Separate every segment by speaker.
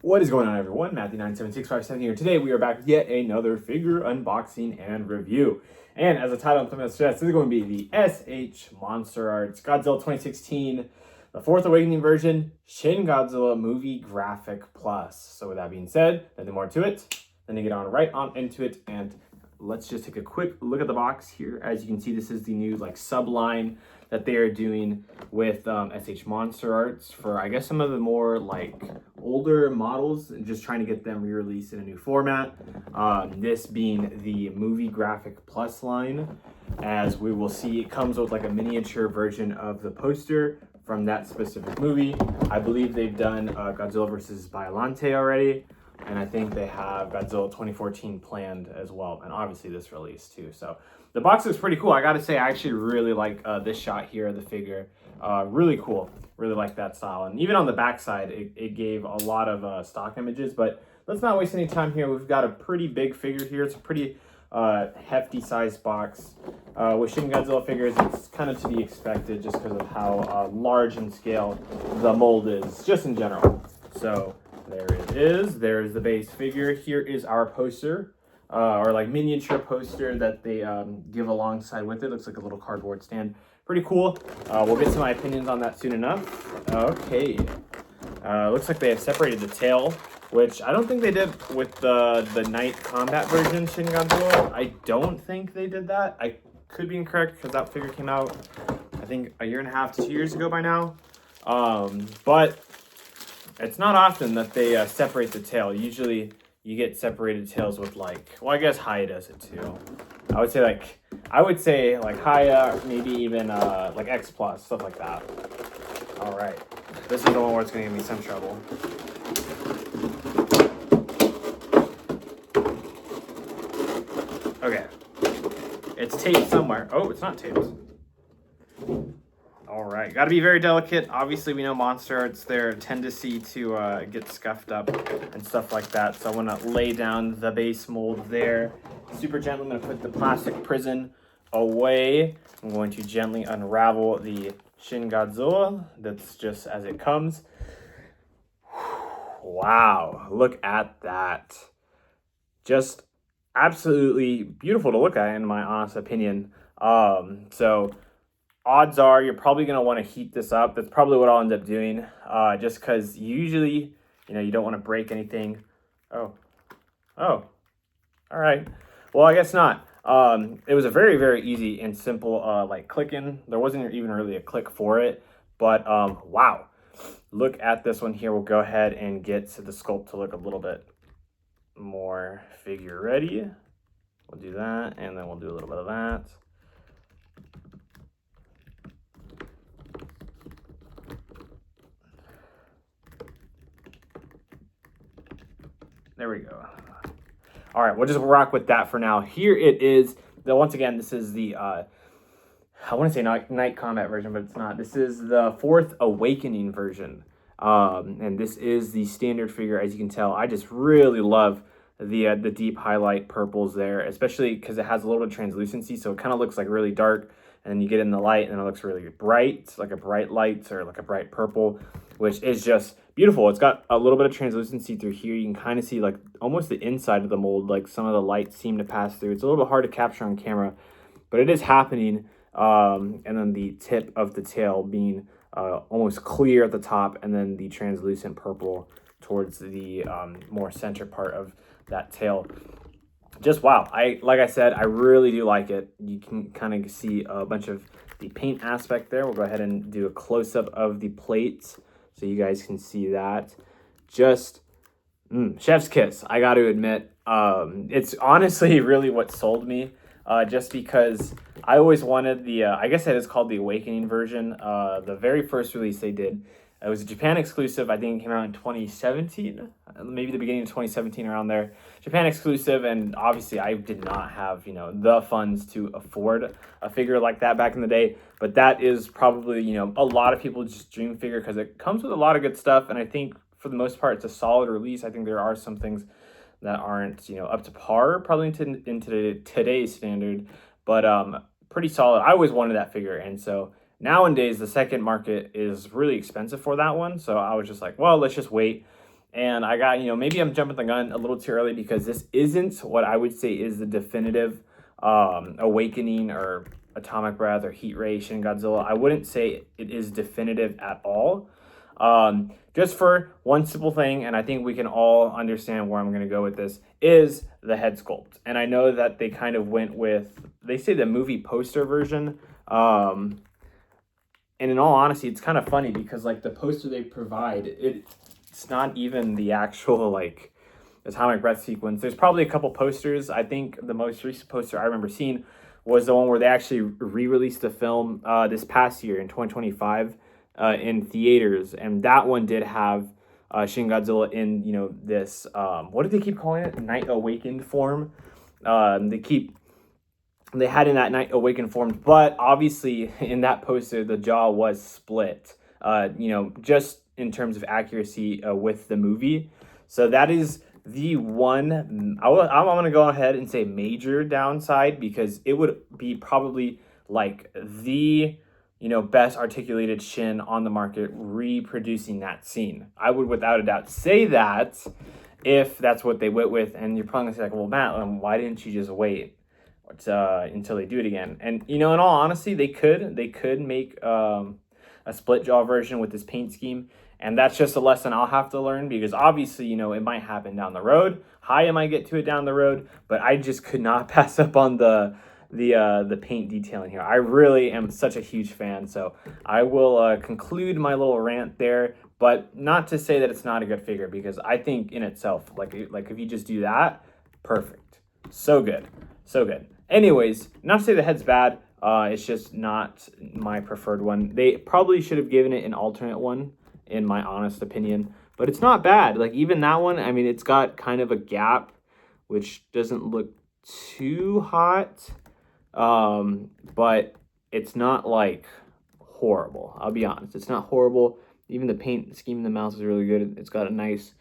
Speaker 1: What is going on, everyone? Matthew97657 here. Today we are back with yet another figure unboxing and review. And as the title and thumbnail suggests, this is going to be the SH Monsterarts Godzilla 2016, the Fourth Awakening version, Shin Godzilla Movie Graphic Plus. So with that being said, nothing more to it. Then you get right on into it, and let's just take a quick look at the box here. As you can see, this is the new subline that they are doing with SH Monsterarts for, I guess, some of the more older models, and just trying to get them re-released in a new format. This being the Movie Graphic Plus line. As we will see, it comes with a miniature version of the poster from that specific movie. I believe they've done Godzilla vs. Biollante already, and I think they have Godzilla 2014 planned as well, and obviously this release too. So the box looks pretty cool. I gotta say, I actually really like this shot here of the figure. Really cool. Really like that style. And even on the back side, it gave a lot of stock images. But let's not waste any time here. We've got a pretty big figure here. It's a pretty hefty sized box. With Shin Godzilla figures, it's kind of to be expected just because of how large in scale the mold is, just in general. So there it is. There's the base figure. Here is our poster. Or miniature poster that they give alongside with it. Looks like a little cardboard stand. Pretty cool. We'll get to my opinions on that soon enough. Okay. Looks like they have separated the tail, which I don't think they did with the Night Combat version Shin Godzilla. I don't think they did that. I could be incorrect because that figure came out, I think, a year and a half to 2 years ago by now. But it's not often that they separate the tail. Usually you get separated tails with well, I guess Haya does it too. I would say Haya, maybe even X Plus, stuff like that. All right, this is the one where it's gonna give me some trouble. Okay, it's taped somewhere. Oh, it's not taped. All right, got to be very delicate. Obviously, we know Monsterarts, their tendency to get scuffed up and stuff like that. So I want to lay down the base mold there. Super gently, I'm going to put the plastic prison away. I'm going to gently unravel the Shin Godzilla. That's just as it comes. Wow, look at that. Just absolutely beautiful to look at, in my honest opinion. So odds are you're probably going to want to heat this up. That's probably what I'll end up doing, just because usually, you don't want to break anything. Oh, all right. Well, I guess not. It was a very, very easy and simple, clicking. There wasn't even really a click for it, but wow. Look at this one here. We'll go ahead and get to the sculpt to look a little bit more figure ready. We'll do that, and then we'll do a little bit of that. There we go. All right, we'll just rock with that for now. Here it is. Once again, this is the, I want to say Night Combat version, but it's not. This is the Fourth Awakening version. And this is the standard figure, as you can tell. I just really love the deep highlight purples there, especially because it has a little bit of translucency, so it kind of looks really dark, and then you get in the light, and it looks really bright, like a bright light or a bright purple, which is just beautiful. It's got a little bit of translucency through here. You can kind of see almost the inside of the mold, some of the lights seem to pass through. It's a little bit hard to capture on camera, but it is happening. And then the tip of the tail being almost clear at the top, and then the translucent purple towards the more center part of that tail. Just wow. Like I said, I really do like it. You can kind of see a bunch of the paint aspect there. We'll go ahead and do a close-up of the plates so you guys can see that. Just chef's kiss, I got to admit. It's honestly really what sold me, just because I always wanted the, I guess it is called the Awakening version. The very first release they did, it was a Japan exclusive. I think it came out in 2017, maybe the beginning of 2017, around there. Japan exclusive, and obviously I did not have, the funds to afford a figure like that back in the day. But that is probably, a lot of people's dream figure, because it comes with a lot of good stuff. And I think for the most part, it's a solid release. I think there are some things that aren't, up to par probably in today's standard, but pretty solid. I always wanted that figure, and so nowadays the second market is really expensive for that one. So I was just like, well, let's just wait And I got, maybe I'm jumping the gun a little too early because this isn't what I would say is the definitive Awakening or Atomic Breath or Heat Ray Shin Godzilla. I wouldn't say it is definitive at all. Just for one simple thing, and I think we can all understand where I'm going to go with this, is the head sculpt. And I know that they kind of went with, they say the movie poster version. And in all honesty, it's kind of funny because like the poster they provide, it's not even the actual like Atomic Breath sequence. There's probably a couple posters. I think the most recent poster I remember seeing was the one where they actually re-released the film this past year in 2025 in theaters, and that one did have Shin Godzilla in this what did they keep calling it, Night Awakened form. They had in that Night Awakened form, but obviously in that poster the jaw was split, just in terms of accuracy with the movie. So that is the one I'm going to go ahead and say major downside, because it would be probably like the best articulated Shin on the market reproducing that scene. I would without a doubt say that if that's what they went with. And you're probably gonna say like, well, Matt, why didn't you just wait until they do it again? And in all honesty, they could make a split jaw version with this paint scheme. And that's just a lesson I'll have to learn, because obviously, it might happen down the road. I might get to it down the road, but I just could not pass up on the paint detailing here. I really am such a huge fan. So I will conclude my little rant there, but not to say that it's not a good figure, because I think in itself, like if you just do that, perfect. So good. So good. Anyways, not to say the head's bad. It's just not my preferred one. They probably should have given it an alternate one, in my honest opinion, but it's not bad. Like even that one, I mean, it's got kind of a gap, which doesn't look too hot, but it's not like horrible. I'll be honest, it's not horrible. Even the paint scheme in the mouth is really good. It's got a nice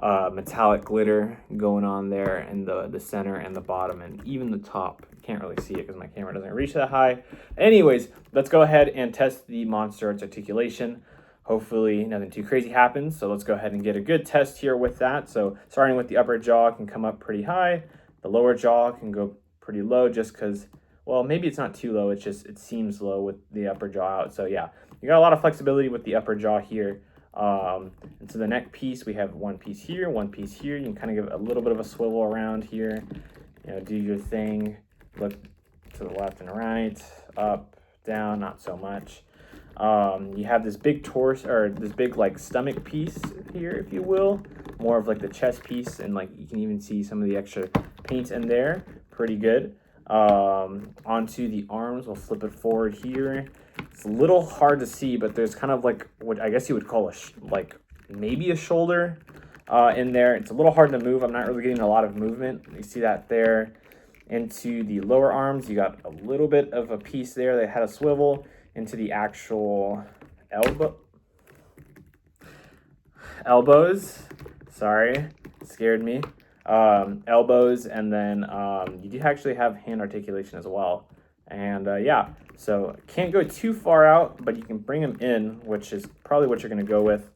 Speaker 1: metallic glitter going on there in the center and the bottom, and even the top. You can't really see it because my camera doesn't reach that high. Anyways, let's go ahead and test the Monsterarts articulation. Hopefully nothing too crazy happens. So let's go ahead and get a good test here with that. So starting with the upper jaw can come up pretty high. The lower jaw can go pretty low, just because, well, maybe it's not too low. It's just, it seems low with the upper jaw out. So yeah, you got a lot of flexibility with the upper jaw here. And so the neck piece, we have one piece here, one piece here. You can kind of give a little bit of a swivel around here, do your thing, look to the left and right, up, down, not so much. You have this big torso, or this big like stomach piece here, if you will, more of like the chest piece, and like you can even see some of the extra paint in there. Pretty good. Onto the arms, we'll flip it forward here. It's a little hard to see, but there's kind of like what I guess you would call like maybe a shoulder in there. It's a little hard to move. I'm not really getting a lot of movement. You see that there. Into the lower arms, you got a little bit of a piece there that had a swivel. Into the actual elbows, sorry, scared me. Elbows, and then you do actually have hand articulation as well. And yeah, so can't go too far out, but you can bring them in, which is probably what you're going to go with.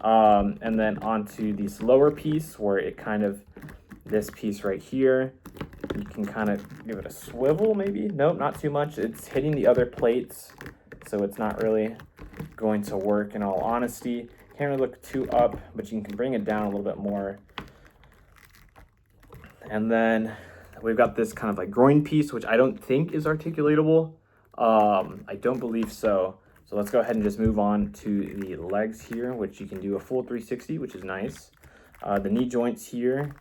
Speaker 1: And then onto this lower piece, where it kind of, this piece right here, you can kind of give it a swivel, maybe. Nope, not too much. It's hitting the other plates, so it's not really going to work, in all honesty. Can't really look too up, but you can bring it down a little bit more. And then we've got this kind of like groin piece, which I don't think is articulatable. I don't believe so. So let's go ahead and just move on to the legs here, which you can do a full 360, which is nice. The knee joints here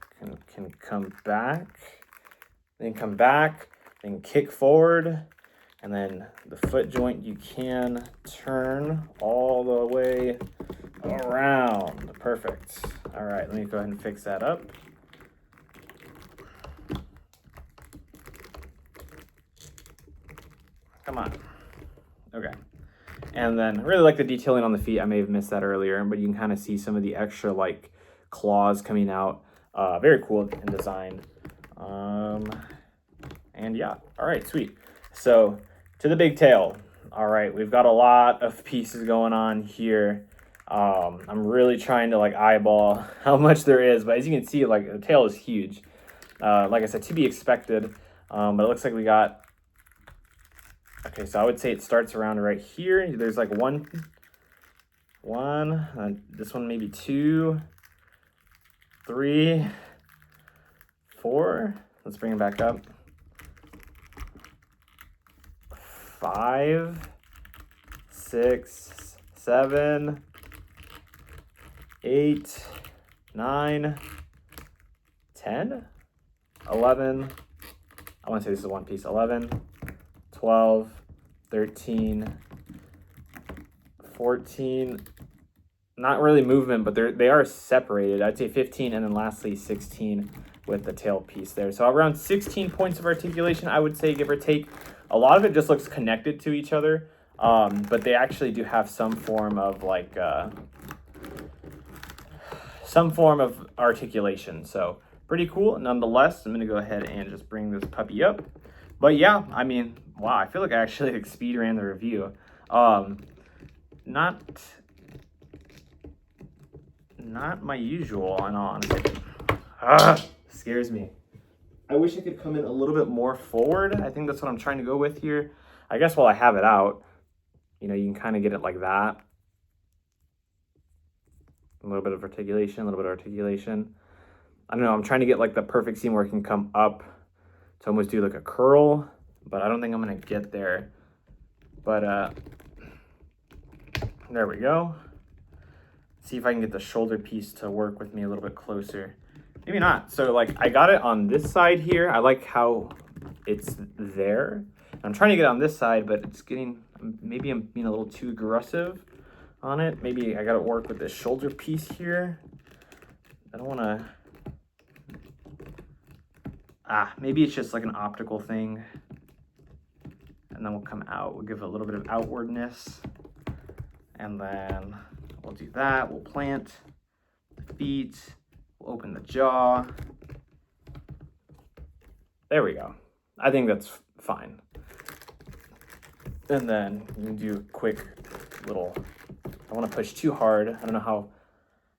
Speaker 1: can come back, then come back, then kick forward. And then the foot joint, you can turn all the way around. Perfect. All right, let me go ahead and fix that up. Come on. Okay. And then I really like the detailing on the feet. I may have missed that earlier, but you can kind of see some of the extra like claws coming out. Very cool in design. And yeah, all right, sweet. So to the big tail. All right, we've got a lot of pieces going on here. I'm really trying to like eyeball how much there is, but as you can see, like the tail is huge. Like I said, to be expected, but it looks like we got, okay, so I would say it starts around right here. There's like one, this one maybe 2, 3, 4. Let's bring it back up. 5, 6, 7, 8, 9, 10, 11. I want to say this is one piece. 11, 12, 13, 14. Not really movement, but they are separated. I'd say 15, and then lastly 16 with the tail piece there. So around 16 points of articulation, I would say, give or take. A lot of it just looks connected to each other, but they actually do have some form of like articulation. So pretty cool. Nonetheless, I'm gonna go ahead and just bring this puppy up. But yeah, I mean, wow, I feel like I actually like speed ran the review. Not my usual, in all honesty. Scares me. I wish I could come in a little bit more forward. I think that's what I'm trying to go with here. I guess while I have it out, you know, you can kind of get it like that. A little bit of articulation, a little bit of articulation. I don't know, I'm trying to get like the perfect seam where it can come up to almost do like a curl, but I don't think I'm gonna get there. But there we go. See if I can get the shoulder piece to work with me a little bit closer. Maybe not. So like I got it on this side here. I like how it's there. I'm trying to get it on this side, but it's getting, maybe I'm being a little too aggressive on it. Maybe I got to work with this shoulder piece here. I don't want to, maybe it's just like an optical thing. And then we'll come out, we'll give it a little bit of outwardness. And then we'll do that. We'll plant the feet. We'll open the jaw. There we go. I think that's fine. And then you can do a quick little, I don't want to push too hard. I don't know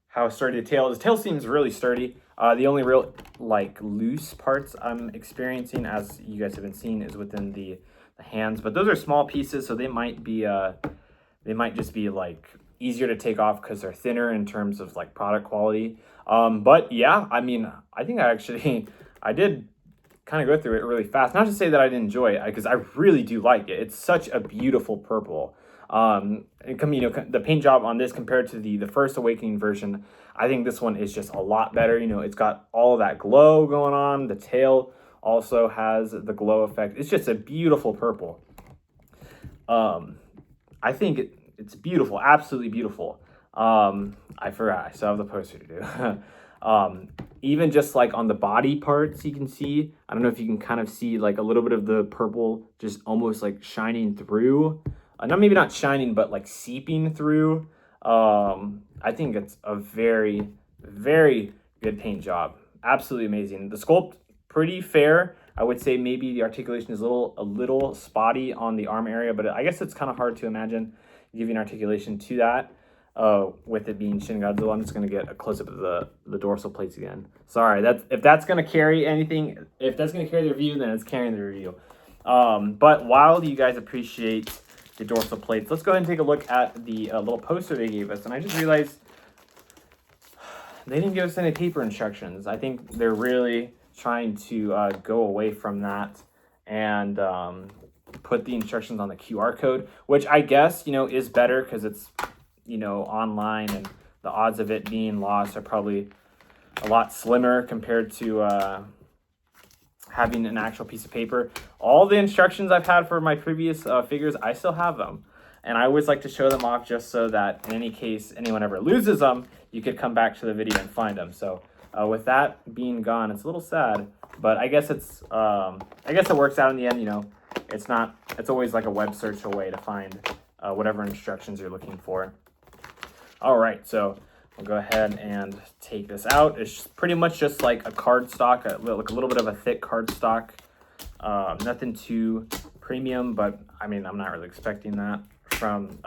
Speaker 1: how sturdy the tail is. The tail seems really sturdy. The only real like loose parts I'm experiencing, as you guys have been seeing, is within the hands. But those are small pieces, so they might be they might just be like easier to take off because they're thinner in terms of like product quality. But yeah, I mean, I think I did kind of go through it really fast. Not to say that I didn't enjoy it, because I really do like it. It's such a beautiful purple. And you know, the paint job on this compared to the First Awakening version, I think this one is just a lot better. You know, it's got all of that glow going on. The tail also has the glow effect. It's just a beautiful purple. I think it's beautiful, absolutely beautiful. I forgot, I still have the poster to do. Even just like on the body parts, you can see, I don't know if you can kind of see like a little bit of the purple just almost like shining through. Maybe not shining, but like seeping through. I think it's a very, very good paint job. Absolutely amazing. The sculpt, pretty fair. I would say maybe the articulation is a little spotty on the arm area, but I guess it's kind of hard to imagine giving articulation to that with it being Shin Godzilla. I'm just going to get a close-up of the dorsal plates again. Sorry, if that's going to carry anything, if that's going to carry the review, then it's carrying the review. But while you guys appreciate the dorsal plates, let's go ahead and take a look at the little poster they gave us. And I just realized they didn't give us any paper instructions. I think they're really trying to go away from that and put the instructions on the QR code, which I guess, you know, is better because it's, you know, online, and the odds of it being lost are probably a lot slimmer compared to having an actual piece of paper. All the instructions I've had for my previous figures, I still have them. And I always like to show them off just so that in any case anyone ever loses them, you could come back to the video and find them. So with that being gone, it's a little sad, but I guess it's I guess it works out in the end. You know, it's always like a web search away to find whatever instructions you're looking for. All right, so we'll go ahead and take this out. It's pretty much just like a cardstock, like a little bit of a thick cardstock. Nothing too premium, but I mean, I'm not really expecting that from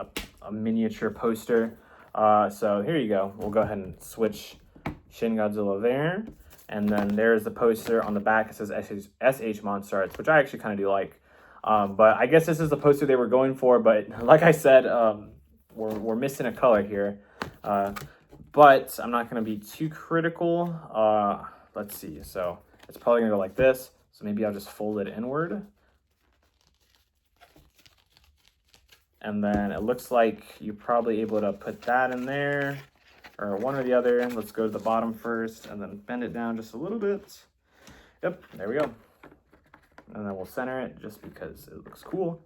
Speaker 1: a miniature poster. So here you go. We'll go ahead and switch Shin Godzilla there. And then there's the poster on the back. It says SH Monsterarts, which I actually kind of do like. But I guess this is the poster they were going for. But like I said, we're missing a color here. But I'm not going to be too critical. Let's see. So it's probably going to go like this. So maybe I'll just fold it inward. And then it looks like you're probably able to put that in there, or one or the other. Let's go to the bottom first and then bend it down just a little bit. Yep, there we go. And then we'll center it just because it looks cool.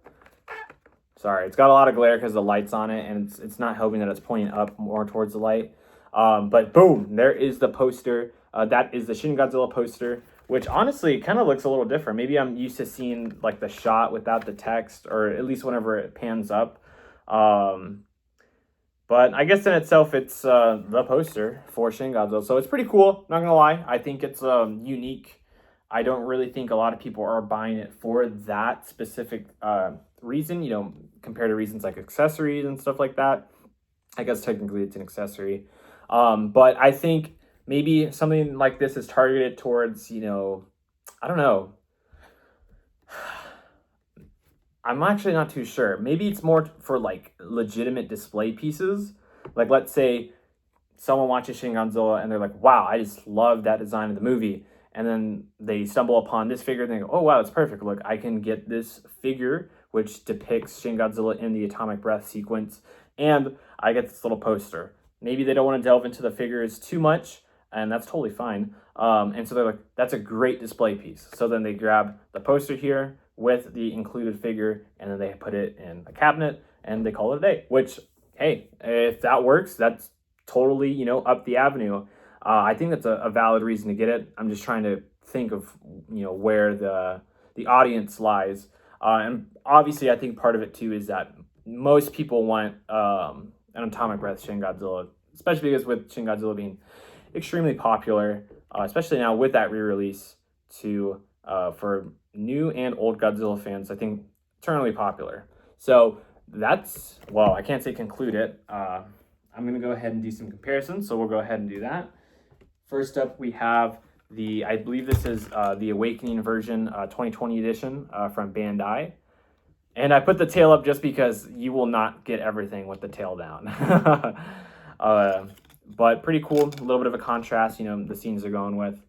Speaker 1: Sorry, it's got a lot of glare because the light's on it, and it's not helping that it's pointing up more towards the light. But boom, there is the poster. That is the Shin Godzilla poster, which honestly kind of looks a little different. Maybe I'm used to seeing like the shot without the text, or at least whenever it pans up. But I guess in itself, it's the poster for Shin Godzilla. So it's pretty cool, not gonna lie. I think it's unique. I don't really think a lot of people are buying it for that specific reason, you know, compared to reasons like accessories and stuff like that. I guess technically it's an accessory. But I think maybe something like this is targeted towards, you know, I don't know. I'm actually not too sure. Maybe it's more for like legitimate display pieces. Like let's say someone watches Shin Godzilla and they're like, wow, I just love that design of the movie. And then they stumble upon this figure and they go, oh, wow, it's perfect. Look, I can get this figure, which depicts Shin Godzilla in the atomic breath sequence. And I get this little poster. Maybe they don't want to delve into the figures too much, and that's totally fine. And so they're like, that's a great display piece. So then they grab the poster here with the included figure, and then they put it in a cabinet, and they call it a day. Which, hey, if that works, that's totally, you know, up the avenue. I think that's a valid reason to get it. I'm just trying to think of, you know, where the audience lies. And obviously, I think part of it, too, is that most people want an atomic breath Shin Godzilla, especially because with Shin Godzilla being extremely popular, especially now with that re-release to for new and old Godzilla fans, I think eternally popular. So that's, well, I can't say conclude it. I'm going to go ahead and do some comparisons, so we'll go ahead and do that. First up, we have I believe this is the Awakening version 2020 edition from Bandai. And I put the tail up just because you will not get everything with the tail down. But pretty cool, a little bit of a contrast, you know, the scenes they're going with.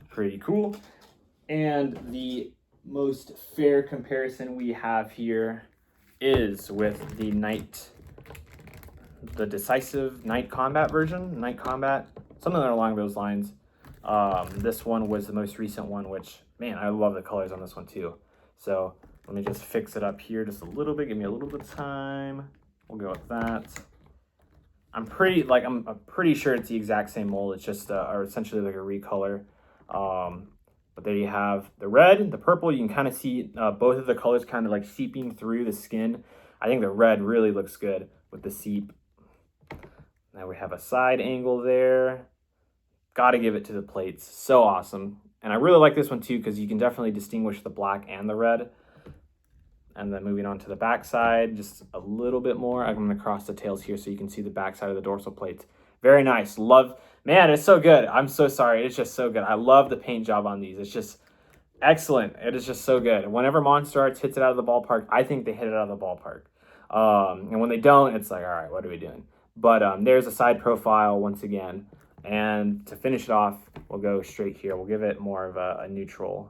Speaker 1: Pretty cool. And the most fair comparison we have here is with the decisive night combat version, night combat, something along those lines. This one was the most recent one, which, man, I love the colors on this one too. So let me just fix it up here just a little bit. Give me a little bit of time. We'll go with that. I'm pretty sure it's the exact same mold. It's just or essentially like a recolor. But there you have the red, the purple. You can kind of see both of the colors kind of like seeping through the skin. I think the red really looks good with the seep. Now we have a side angle there. Got to give it to the plates. So awesome. And I really like this one too because you can definitely distinguish the black and the red. And then moving on to the back side, just a little bit more. I'm going to cross the tails here so you can see the back side of the dorsal plates. Very nice. Love, man, it's so good. I'm so sorry. It's just so good. I love the paint job on these. It's just excellent. It is just so good. Whenever Monsterarts hits it out of the ballpark, I think they hit it out of the ballpark. And when they don't, it's like, all right, what are we doing? But there's a side profile once again. And to finish it off, we'll go straight here. We'll give it more of a neutral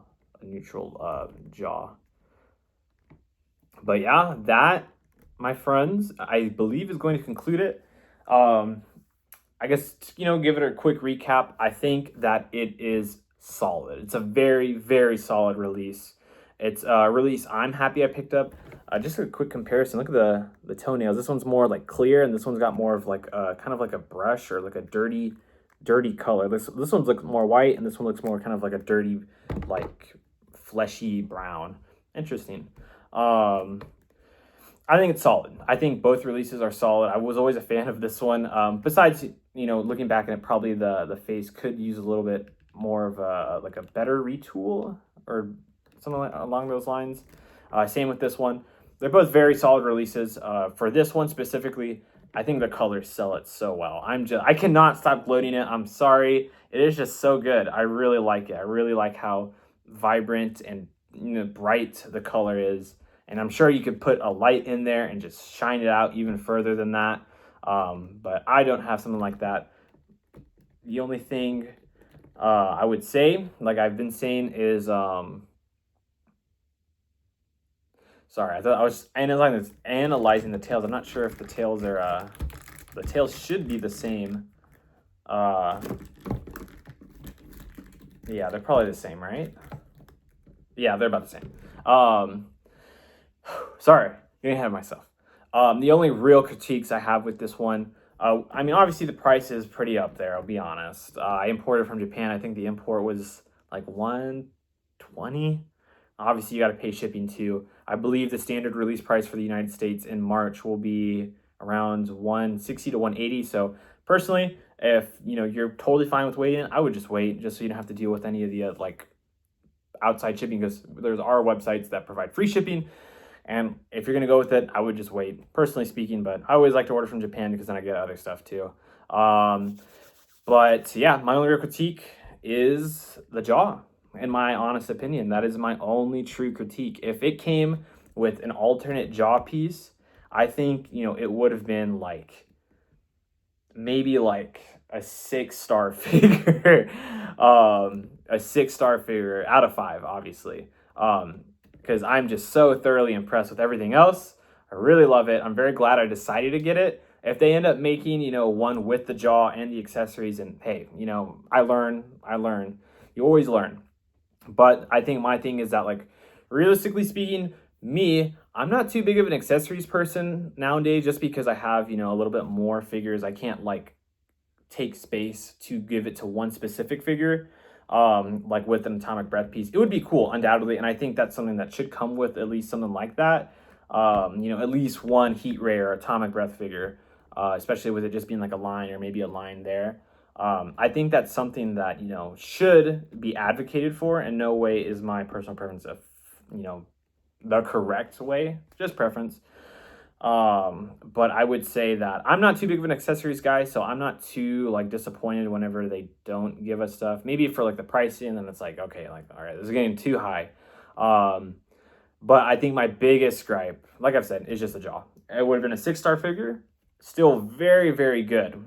Speaker 1: jaw. But yeah, that, my friends, I believe is going to conclude it. I guess, you know, give it a quick recap. I think that it is solid. It's a very, very solid release. It's a release I'm happy I picked up. Just a quick comparison. Look at the toenails. This one's more like clear, and this one's got more of like kind of like a brush or like a dirty color. This one looks more white, and this one looks more kind of like a dirty, like fleshy brown. Interesting. I think it's solid. I think both releases are solid. I was always a fan of this one. Besides, you know, looking back at it, probably the face could use a little bit more of a better retool or something along those lines. Same with this one. They're both very solid releases. For this one specifically, I think the colors sell it so well. I cannot stop gloating it. I'm sorry. It is just so good. I really like it. I really like how vibrant and bright the color is. And I'm sure you could put a light in there and just shine it out even further than that. But I don't have something like that. The only thing I would say, like I've been saying, is sorry, I thought I was analyzing the tails. I'm not sure if the tails are the tails should be the same. Yeah, they're probably the same, right? Yeah, they're about the same. Sorry, getting ahead of myself. The only real critiques I have with this one, I mean, obviously the price is pretty up there, I'll be honest. I imported from Japan. I think the import was like $120. Obviously, you got to pay shipping too. I believe the standard release price for the United States in March will be around $160 to $180. So personally, if you're totally fine with waiting, I would just wait, just so you don't have to deal with any of the like outside shipping, because there's our websites that provide free shipping. And if you're gonna go with it, I would just wait, personally speaking. But I always like to order from Japan because then I get other stuff too. But yeah, my only real critique is the jaw. In my honest opinion, that is my only true critique. If it came with an alternate jaw piece, I think it would have been like maybe like a 6-star figure. A 6-star figure out of 5, obviously. Because I'm just so thoroughly impressed with everything else. I really love it. I'm very glad I decided to get it. If they end up making, one with the jaw and the accessories, and hey, I learn. You always learn. But I think my thing is that, like, realistically speaking, I'm not too big of an accessories person nowadays, just because I have, a little bit more figures. I can't, like, take space to give it to one specific figure. Like with an atomic breath piece, it would be cool, undoubtedly, and I think that's something that should come with at least something like that. At least one heat ray or atomic breath figure, especially with it just being like a line or maybe a line there. I think that's something that should be advocated for, and no way is my personal preference of the correct way, just preference. But I would say that I'm not too big of an accessories guy, so I'm not too like disappointed whenever they don't give us stuff. Maybe for like the pricing, then it's like, okay, like, all right, this is getting too high. But I think my biggest gripe, like I've said, is just the jaw. It would have been a 6-star figure, still very, very good,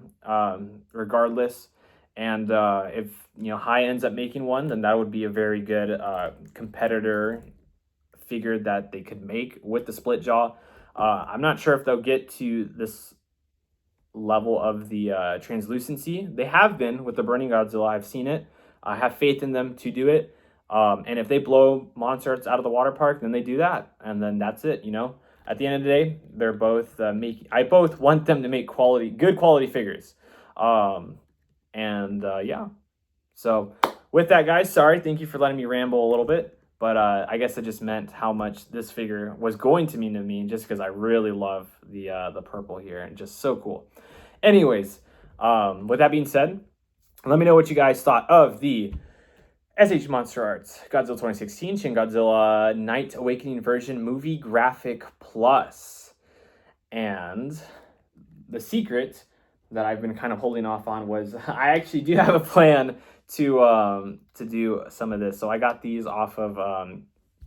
Speaker 1: regardless. And if High ends up making one, then that would be a very good competitor figure that they could make with the split jaw. I'm not sure if they'll get to this level of the translucency. They have been with the Burning Godzilla. I've seen it. I have faith in them to do it. And if they blow Monsterarts out of the water park, then they do that. And then that's it, At the end of the day, they're both I both want them to make good quality figures. Yeah. So with that, guys, sorry. Thank you for letting me ramble a little bit. But I guess it just meant how much this figure was going to mean to me, just because I really love the purple here, and just so cool. Anyways, with that being said, let me know what you guys thought of the SH Monsterarts Godzilla 2016 Shin Godzilla Night Awakening version movie graphic plus. And the secret that I've been kind of holding off on was I actually do have a plan to do some of this. So I got these off of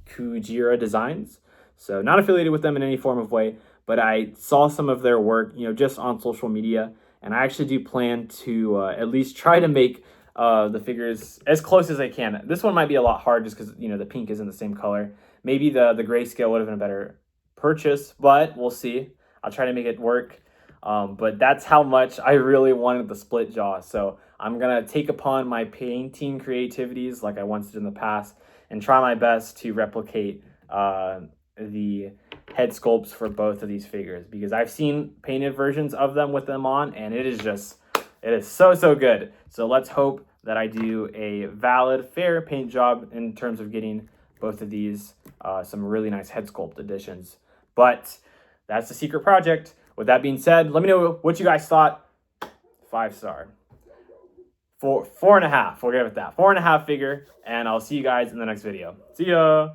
Speaker 1: Kujira Designs. So not affiliated with them in any form of way, but I saw some of their work, just on social media, and I actually do plan to at least try to make the figures as close as I can. This one might be a lot hard just because the pink isn't the same color. Maybe the grayscale would have been a better purchase, but we'll see. I'll try to make it work. But that's how much I really wanted the split jaw. So I'm going to take upon my painting creativities like I once did in the past and try my best to replicate the head sculpts for both of these figures, because I've seen painted versions of them with them on, and it is so good. So let's hope that I do a valid, fair paint job in terms of getting both of these some really nice head sculpt additions. But that's the secret project. With that being said, let me know what you guys thought. 5-star. 4.5. We'll go with that. 4.5 figure. And I'll see you guys in the next video. See ya.